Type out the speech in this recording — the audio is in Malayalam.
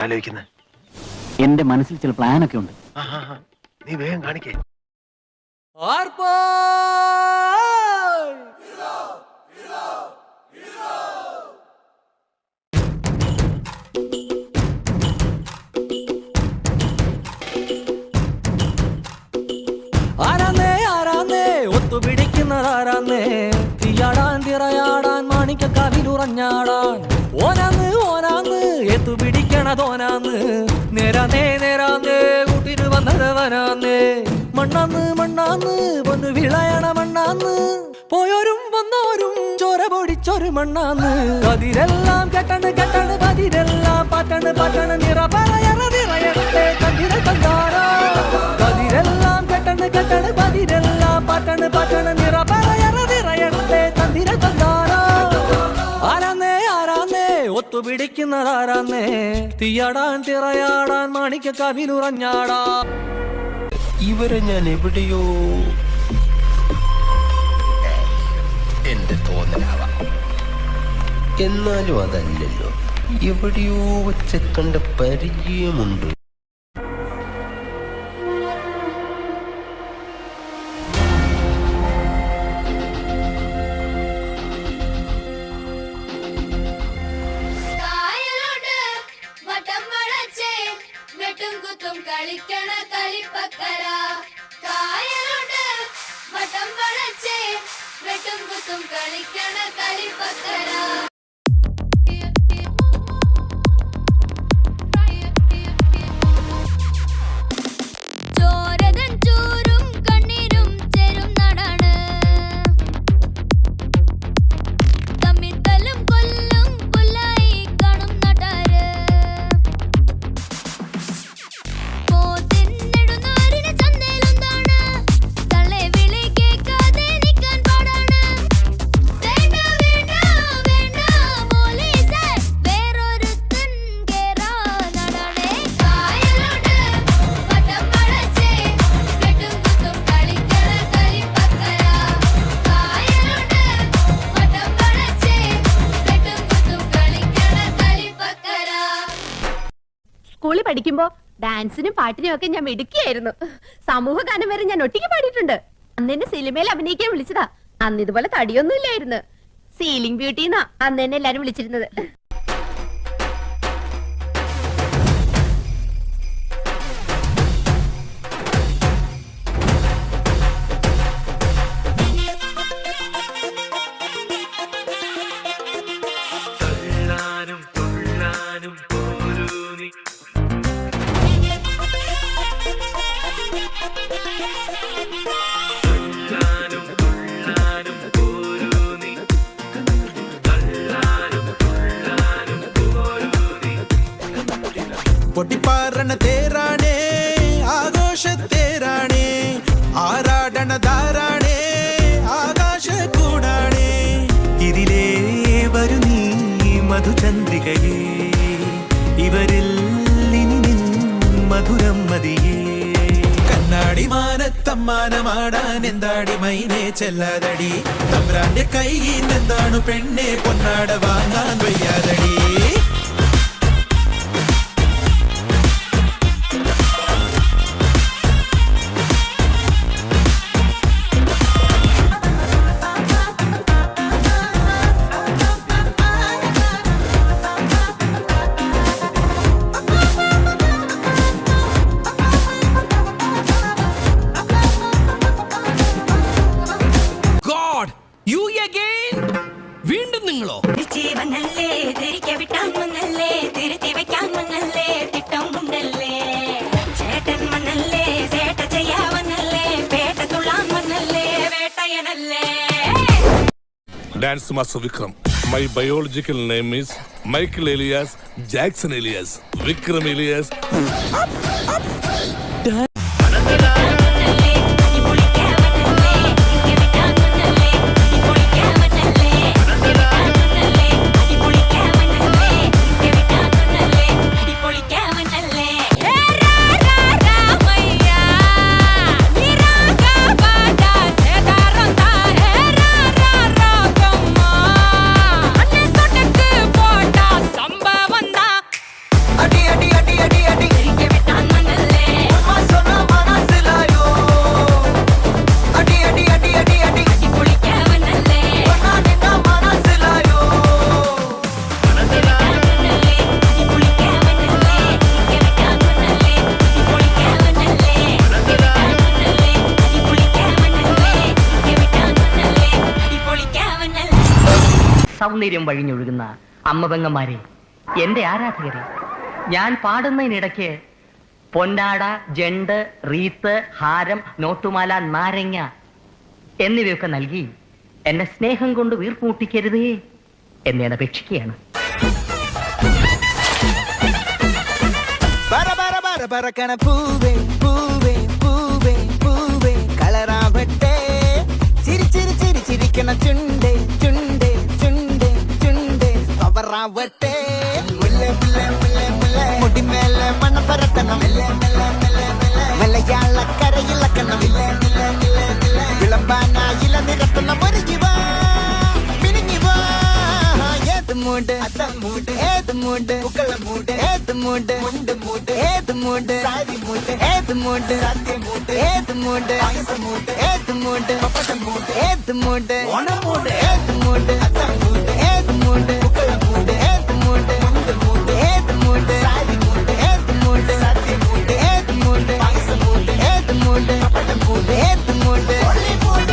ആലോചിക്കുന്നത്? എന്റെ മനസ്സിൽ ചില പ്ലാനൊക്കെ ഉണ്ട്. നീ വേഗം കാണിക്കേ. ഒത്തുപിടിക്കുന്നതാരാന്നേ, തീയാടാൻ തിറയാടാൻ മാണിക്ക കവിലുറഞ്ഞാടാൻ, ഓനാന്ന് ഓനാന്ന് എത്തുപിടിക്കണതോനാന്ന്, നേരാന്നേ നേരാന്നേ കൂട്ടിന് വന്നതവനാന്നേ, മണ്ണാന്ന് മണ്ണാന്ന് വന്ന് വിളയണ മണ്ണാന്ന്, പോയോരും വന്നോരും ചോര പൊടിച്ചൊരു മണ്ണാന്ന്, കതിരെല്ലാം കെട്ടണ് കെട്ടണ് പതിരെല്ലാം പാറ്റണ് പാറ്റണ്, നിറ പറയണ നിറയട്ടെ കതിര കണ്ടാരാ, കതിരെല്ലാം കെട്ടണ് കെട്ടണ് പതിരെല്ലാം പാറ്റണ് പാറ്റണ്, നിറ പറയണ നിറയട്ടെ കതിര കണ്ടാരാ, ആരാന്നേ ആരാന്നേ ഒത്തുപിടിക്കുന്നതാരാന്നേ, തീയാടാൻ തിറയാടാൻ മാണിക്ക കവിലുറഞ്ഞാടാ. ഇവരെ ഞാൻ എവിടെയോ എന്റെ തോന്നലാവാം, എന്നാലും അതല്ലല്ലോ, എവിടെയോ വെച്ച് കണ്ട പരിചയമുണ്ട്. കളിക്കണ കളിപ്പക്കര കായലുണ്ട് വട്ടം വളച്ചേ വെട്ടും കുത്തും കളിക്കണ കളിപ്പക്കര. ചോരതൻ ചൂരും കണ്ണീരും ചേരും നാടാണ്, തമ്മിത്തല്ലും കൊല്ലും പുല്ലായി കാണും നാട്ടാര്, സ്കൂളിൽ പഠിക്കുമ്പോ ഡാൻസിനും പാട്ടിനും ഒക്കെ ഞാൻ മിടുക്കിയായിരുന്നു. സമൂഹ ഗാനം വരെ ഞാൻ ഒറ്റയ്ക്ക് പാടിയിട്ടുണ്ട്. അന്ന് എന്നെ സിനിമയിൽ അഭിനയിക്കാൻ വിളിച്ചതാ. അന്ന് ഇതുപോലെ തടിയൊന്നും ഇല്ലായിരുന്നു. സീലിംഗ് ബ്യൂട്ടി എന്നാ അന്ന് എന്നെ എല്ലാരും വിളിച്ചിരുന്നത്. പൊട്ടിപ്പാറണ തേരാണേ ആഘോഷത്തേരാണേ, ആരാടണ ധാരാണേ ആകാശ കൂടാണേ, ഇതിലേ വരു നീ മധുചന്ദ്രികയേ, ഇവരിൽ ഇനി നിൻ മധുരം മതിയേ, കണ്ണാടി മാനത്തമ്മാനമാടാൻ എന്താടി മൈനേ ചെല്ലാതടി, തമ്പ്രാന്റെ കൈയിൽ എന്താണ് പെണ്ണെ പൊന്നാട വാങ്ങാൻ വയ്യാതടി. വീണ്ടും നിങ്ങളോ? Dance Master Vikram. My biological name is Michael Elias Jackson Elias. Vikram Elias. அடி அடி സൗന്ദര്യം വഴിഞ്ഞൊഴുകുന്ന അമ്മ പെങ്ങന്മാരെ, എന്റെ ആരാധകരെ, ഞാൻ പാടുന്നതിനിടയ്ക്ക് പൊന്നാട, ജണ്ട്, റീത്ത്, ഹാരം, നോട്ടുമാല, നാരങ്ങ എന്നിവയൊക്കെ നൽകി എന്നെ സ്നേഹം കൊണ്ട് വീർപ്പുമുട്ടിക്കരുതേ എന്ന് ഞാൻ അപേക്ഷിക്കുകയാണ്. പറക്കണ പൂവേ പൂവേ പൂവേ പൂവേ കളറാവട്ടെ, ചിരി ചിരി ചിരി ചിരിക്കണ ചുണ്ടേ ചുണ്ടേ ചുണ്ടേ ചുണ്ടേ പവറാവട്ടെ, മുല്ല മുല്ല മുല്ല മുല്ല മുടിമേലെ മണം പരത്തണം, മലയാളക്കരയിളക്കണം, വിളമ്പാനായില നിരത്തണം, ഒരുങ്ങിവാ മിനിങ്ങിവാ. ഏത് മൂട് അത്തം മൂട്, ഏത് മൂട് പൂക്കള മൂട്, ഏത് മൂട് മുണ്ട് മൂട്, ഏത് മൂട് സാരി മൂട്, ഏത് മൂട് സത്യം മൂട്, ഏത് മൂട് മൂട്, ഏത് മൂട് പപ്പടം മൂട്, ഏത് മൂട് ഓണം മൂട്, ഏത് മൂട് അത്തം മൂട്, ഏത് മൂട് പൂക്കള മൂട്, ഏത് മൂട് മുണ്ട് മൂട്, ഏത് മൂട് സാരി മൂട്, ഏത് മൂട് സത്യം മൂട്, ഏത് മൂട് മൂട്, ഏത് മൂട് പപ്പടം മൂട്, ഏത് മൂട്